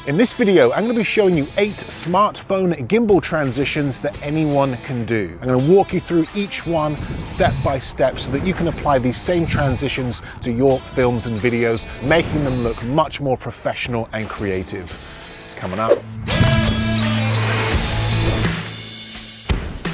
In this video, I'm going to be showing you 8 smartphone gimbal transitions that anyone can do. I'm going to walk you through each one step by step so that you can apply these same transitions to your films and videos, making them look much more professional and creative. It's coming up.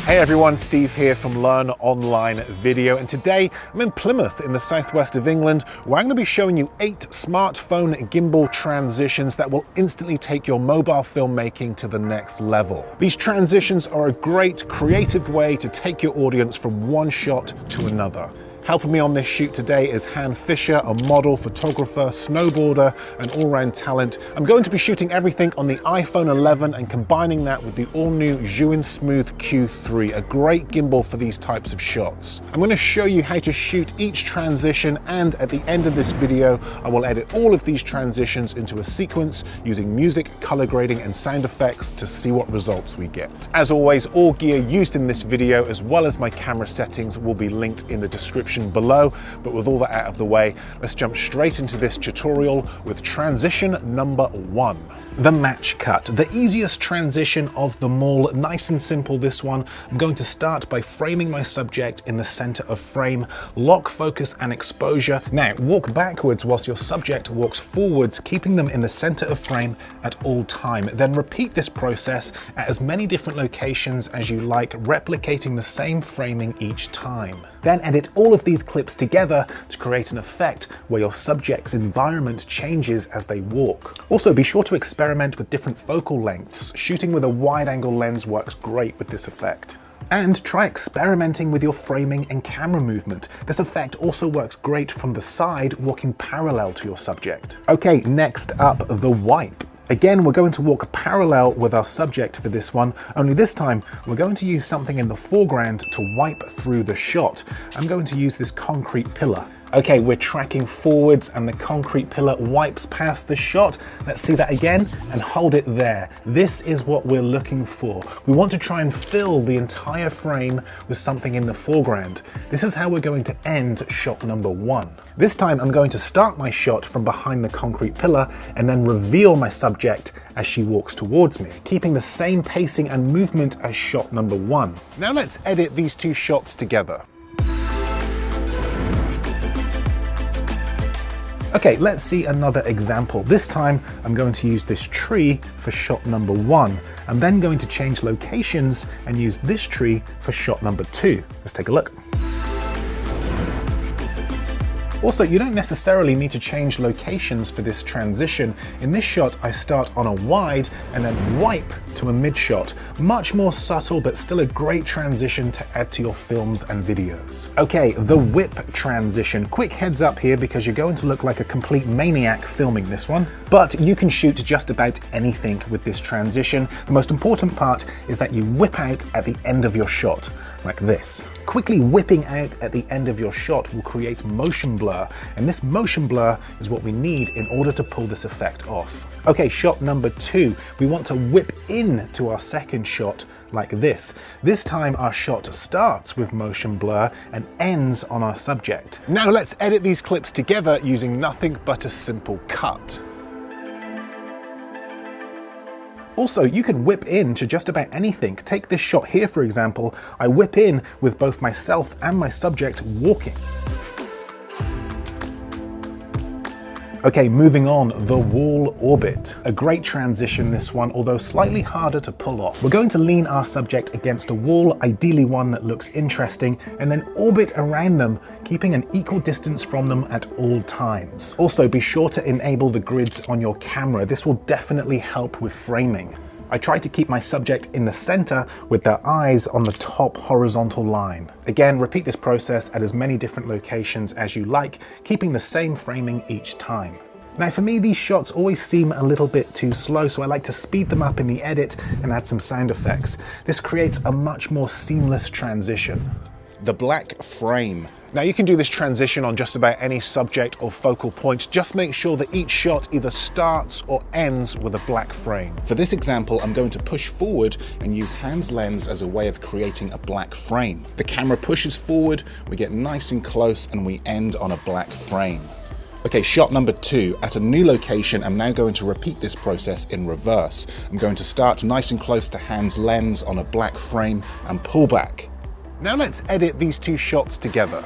Hey everyone, Steve here from Learn Online Video, and today I'm in Plymouth in the southwest of England, where I'm going to be showing you 8 smartphone gimbal transitions that will instantly take your mobile filmmaking to the next level. These transitions are a great creative way to take your audience from one shot to another. Helping me on this shoot today is Han Fisher, a model, photographer, snowboarder, and all-round talent. I'm going to be shooting everything on the iPhone 11 and combining that with the all-new Zhiyun Smooth Q3, a great gimbal for these types of shots. I'm going to show you how to shoot each transition, and at the end of this video, I will edit all of these transitions into a sequence using music, color grading, and sound effects to see what results we get. As always, all gear used in this video, as well as my camera settings, will be linked in the description below. But with all that out of the way, let's jump straight into this tutorial with transition number 1. The match cut, the easiest transition of them all. Nice and simple, this one. I'm going to start by framing my subject in the center of frame, lock focus and exposure. Now walk backwards whilst your subject walks forwards, keeping them in the center of frame at all time. Then repeat this process at as many different locations as you like, replicating the same framing each time. Then edit all of these clips together to create an effect where your subject's environment changes as they walk. Also, be sure to experiment with different focal lengths. Shooting with a wide-angle lens works great with this effect. And try experimenting with your framing and camera movement. This effect also works great from the side, walking parallel to your subject. Okay, next up, the wipe. Again, we're going to walk parallel with our subject for this one, only this time we're going to use something in the foreground to wipe through the shot. I'm going to use this concrete pillar. Okay, we're tracking forwards and the concrete pillar wipes past the shot. Let's see that again and hold it there. This is what we're looking for. We want to try and fill the entire frame with something in the foreground. This is how we're going to end shot number 1. This time I'm going to start my shot from behind the concrete pillar and then reveal my subject as she walks towards me, keeping the same pacing and movement as shot number 1. Now let's edit these 2 shots together. Okay, let's see another example. This time, I'm going to use this tree for shot number 1. I'm then going to change locations and use this tree for shot number 2. Let's take a look. Also, you don't necessarily need to change locations for this transition. In this shot, I start on a wide and then wipe to a mid shot. Much more subtle, but still a great transition to add to your films and videos. Okay, the whip transition. Quick heads up here because you're going to look like a complete maniac filming this one. But you can shoot just about anything with this transition. The most important part is that you whip out at the end of your shot, like this. Quickly whipping out at the end of your shot will create motion blur, and this motion blur is what we need in order to pull this effect off. Okay, shot number 2. We want to whip in to our second shot like this. This time our shot starts with motion blur and ends on our subject. Now let's edit these clips together using nothing but a simple cut. Also, you can whip in to just about anything. Take this shot here, for example. I whip in with both myself and my subject walking. Okay, moving on, the wall orbit. A great transition, this one, although slightly harder to pull off. We're going to lean our subject against a wall, ideally one that looks interesting, and then orbit around them, keeping an equal distance from them at all times. Also, be sure to enable the grids on your camera. This will definitely help with framing. I try to keep my subject in the center with their eyes on the top horizontal line. Again, repeat this process at as many different locations as you like, keeping the same framing each time. Now for me, these shots always seem a little bit too slow, so I like to speed them up in the edit and add some sound effects. This creates a much more seamless transition. The black frame. Now you can do this transition on just about any subject or focal point. Just make sure that each shot either starts or ends with a black frame. For this example, I'm going to push forward and use Han's lens as a way of creating a black frame. The camera pushes forward, we get nice and close, and we end on a black frame. Okay, shot number 2. At a new location, I'm now going to repeat this process in reverse. I'm going to start nice and close to Han's lens on a black frame and pull back. Now let's edit these two shots together.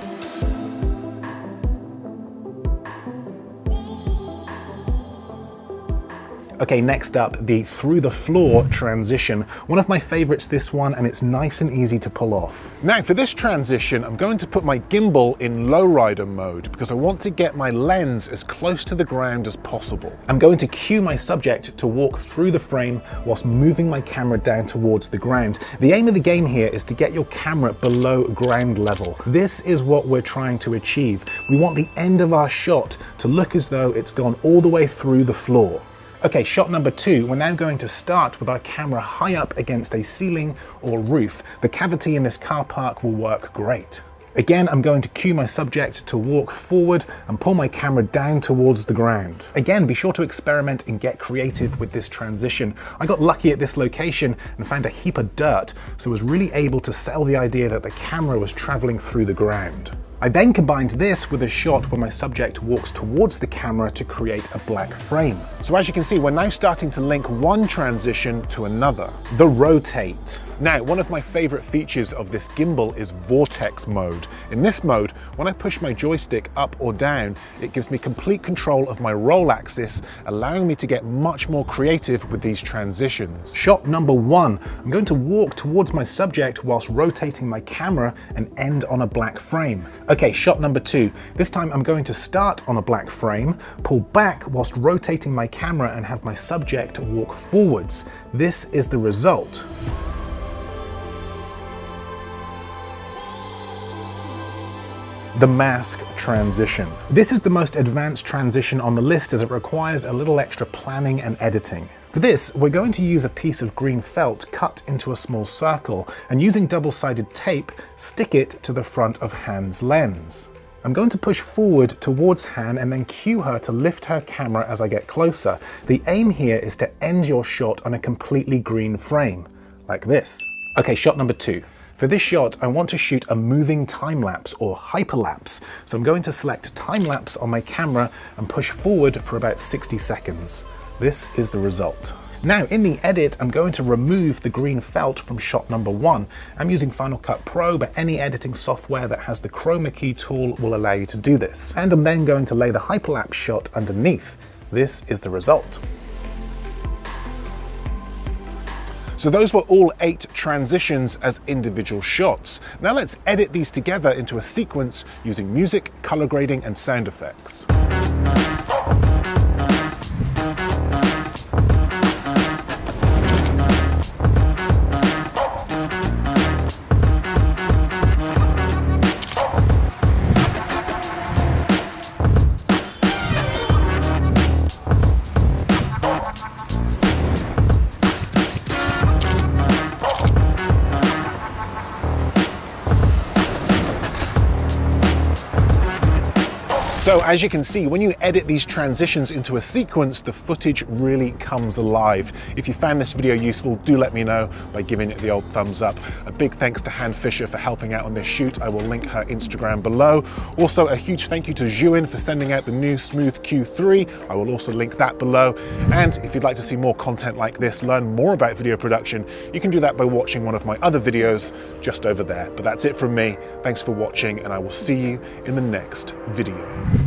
Okay, next up, the through the floor transition. One of my favorites, this one, and it's nice and easy to pull off. Now for this transition, I'm going to put my gimbal in lowrider mode because I want to get my lens as close to the ground as possible. I'm going to cue my subject to walk through the frame whilst moving my camera down towards the ground. The aim of the game here is to get your camera below ground level. This is what we're trying to achieve. We want the end of our shot to look as though it's gone all the way through the floor. Okay, shot number 2, we're now going to start with our camera high up against a ceiling or roof. The cavity in this car park will work great. Again, I'm going to cue my subject to walk forward and pull my camera down towards the ground. Again, be sure to experiment and get creative with this transition. I got lucky at this location and found a heap of dirt, so I was really able to sell the idea that the camera was traveling through the ground. I then combined this with a shot where my subject walks towards the camera to create a black frame. So as you can see, we're now starting to link one transition to another. The rotate. Now, one of my favorite features of this gimbal is vortex mode. In this mode, when I push my joystick up or down, it gives me complete control of my roll axis, allowing me to get much more creative with these transitions. Shot number 1, I'm going to walk towards my subject whilst rotating my camera and end on a black frame. Okay, shot number 2. This time I'm going to start on a black frame, pull back whilst rotating my camera and have my subject walk forwards. This is the result. The mask transition. This is the most advanced transition on the list as it requires a little extra planning and editing. For this, we're going to use a piece of green felt cut into a small circle and using double-sided tape, stick it to the front of Han's lens. I'm going to push forward towards Han and then cue her to lift her camera as I get closer. The aim here is to end your shot on a completely green frame, like this. Okay, shot number 2. For this shot, I want to shoot a moving time-lapse or hyperlapse. So I'm going to select time-lapse on my camera and push forward for about 60 seconds. This is the result. Now in the edit, I'm going to remove the green felt from shot number 1. I'm using Final Cut Pro, but any editing software that has the chroma key tool will allow you to do this. And I'm then going to lay the hyperlapse shot underneath. This is the result. So those were all 8 transitions as individual shots. Now let's edit these together into a sequence using music, color grading, and sound effects. So as you can see, when you edit these transitions into a sequence, the footage really comes alive. If you found this video useful, do let me know by giving it the old thumbs up. A big thanks to Han Fisher for helping out on this shoot. I will link her Instagram below. Also, a huge thank you to Zhuin for sending out the new Smooth Q3. I will also link that below. And if you'd like to see more content like this, learn more about video production, you can do that by watching one of my other videos just over there. But that's it from me. Thanks for watching, and I will see you in the next video.